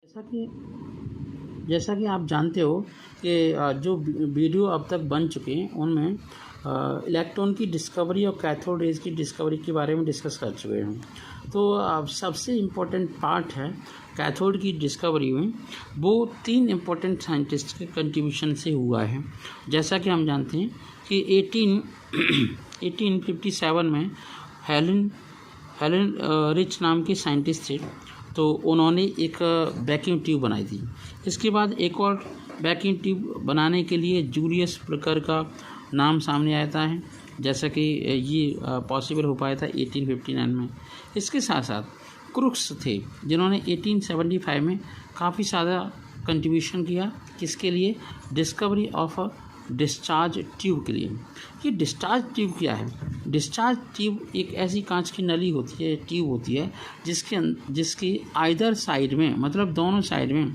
जैसा कि जैसा कि आप जानते हो कि जो वीडियो अब तक बन चुके हैं उनमें इलेक्ट्रॉन की डिस्कवरी और कैथोड रेज की डिस्कवरी के बारे में डिस्कस कर चुके हैं। तो अब सबसे इम्पोर्टेंट पार्ट है कैथोड की डिस्कवरी में, वो 3 इम्पोर्टेंट साइंटिस्ट के कंट्रीब्यूशन से हुआ है। जैसा कि हम जानते हैं कि 1857 में हेलन रिच नाम के साइंटिस्ट थे, तो उन्होंने एक वैक्यूम ट्यूब बनाई थी। इसके बाद एक और वैक्यूम ट्यूब बनाने के लिए जूलियस प्रिकर का नाम सामने आता है, जैसा कि ये पॉसिबल हो पाया था 1859 में। इसके साथ साथ क्रुक्स थे जिन्होंने 1875 में काफ़ी ज़्यादा कंट्रीब्यूशन किया। किसके लिए? Discovery of a discharge tube के लिए। ये डिस्चार्ज ट्यूब क्या है? डिस्चार्ज ट्यूब एक ऐसी कांच की नली होती है, ट्यूब होती है, जिसकी आइदर साइड में, मतलब दोनों साइड में,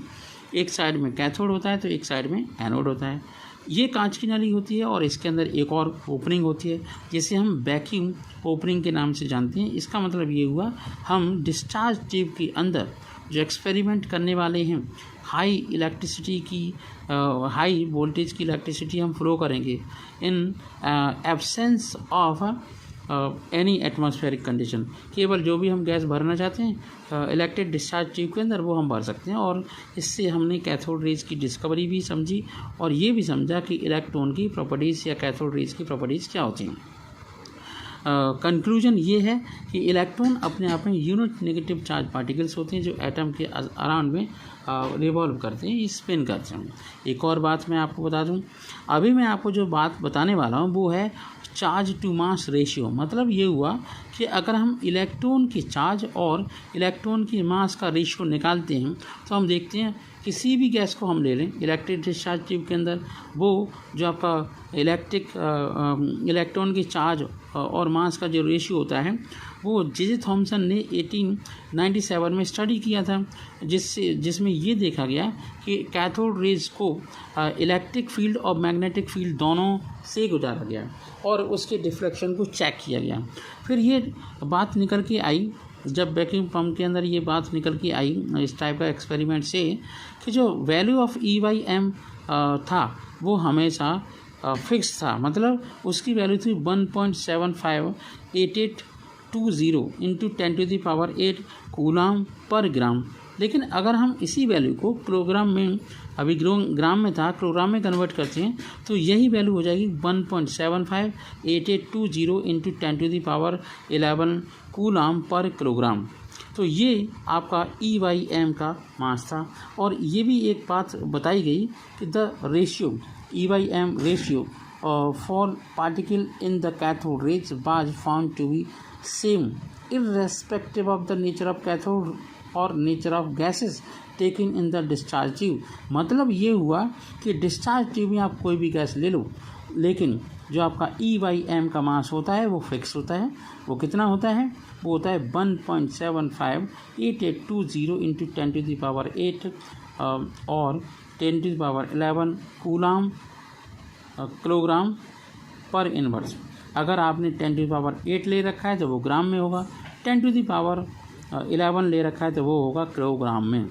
एक साइड में कैथोड होता है तो एक साइड में एनोड होता है। ये कांच की नली होती है और इसके अंदर एक और ओपनिंग होती है जिसे हम वैक्यूम ओपनिंग के नाम से जानते हैं। इसका मतलब ये हुआ, हम डिस्चार्ज ट्यूब के अंदर जो एक्सपेरिमेंट करने वाले हैं, हाई इलेक्ट्रिसिटी की हाई वोल्टेज की इलेक्ट्रिसिटी हम फ्लो करेंगे in absence of any atmospheric condition. केवल जो भी हम गैस भरना चाहते हैं इलेक्ट्रिक डिस्चार्ज ट्यूब के अंदर, वो हम भर सकते हैं। और इससे हमने कैथोड रेज की डिस्कवरी भी समझी और ये भी समझा कि इलेक्ट्रॉन की प्रॉपर्टीज़ या कैथोड रेज की प्रॉपर्टीज़ क्या होती हैं। कंक्लूजन ये है कि इलेक्ट्रॉन अपने आप में यूनिट नेगेटिव चार्ज पार्टिकल्स होते हैं जो एटम के अराउंड में रिवॉल्व करते हैं, स्पिन करते हैं। एक और बात मैं आपको बता दूं, अभी मैं आपको जो बात बताने वाला हूं वो है चार्ज टू मास रेशियो। मतलब ये हुआ कि अगर हम इलेक्ट्रॉन की चार्ज और इलेक्ट्रॉन की मास का रेशियो निकालते हैं तो हम देखते हैं किसी भी गैस को हम ले लें इलेक्ट्रिक डिस्चार्ज ट्यूब के अंदर, वो जो आपका इलेक्ट्रॉन की चार्ज और मास का जो रेशियो होता है वो जे थॉमसन ने 1897 में स्टडी किया था, जिसमें ये देखा गया कि कैथोड रेज को इलेक्ट्रिक फील्ड और मैग्नेटिक फील्ड दोनों से गुजारा गया और उसके डिफ्लेक्शन को चेक किया गया। फिर ये बात निकल के आई, जब वैक्यूम पंप के अंदर ये बात निकल के आई इस टाइप का एक्सपेरिमेंट से, कि जो वैल्यू ऑफ E/m था वो हमेशा फिक्स था। मतलब उसकी वैल्यू थी 1.758820 इंटू 10⁸ कूलम पर ग्राम। लेकिन अगर हम इसी वैल्यू को किलोग्राम में, अभी ग्राम में था, किलोग्राम में कन्वर्ट करते हैं तो यही वैल्यू हो जाएगी 1.758820 इंटू 10⁻11 कूलम पर किलोग्राम। तो ये आपका E/m का मास था। और ये भी एक बात बताई गई कि the ratio E/m ratio for particle in the cathode rays was found to be same irrespective of the nature of cathode और nature of gases taken in the discharge tube। मतलब ये हुआ कि डिस्चार्ज ट्यूब में आप कोई भी gas ले लो, लेकिन जो आपका E/m का मास होता है वो फिक्स होता है। वो कितना होता है? वो होता है 1.758820 इंटू 10⁸ और 10⁻11 किलोग्राम पर इनवर्स। अगर आपने 10⁸ ले रखा है तो वो ग्राम में होगा, 10⁻11 ले रखा है तो वो होगा किलोग्राम में।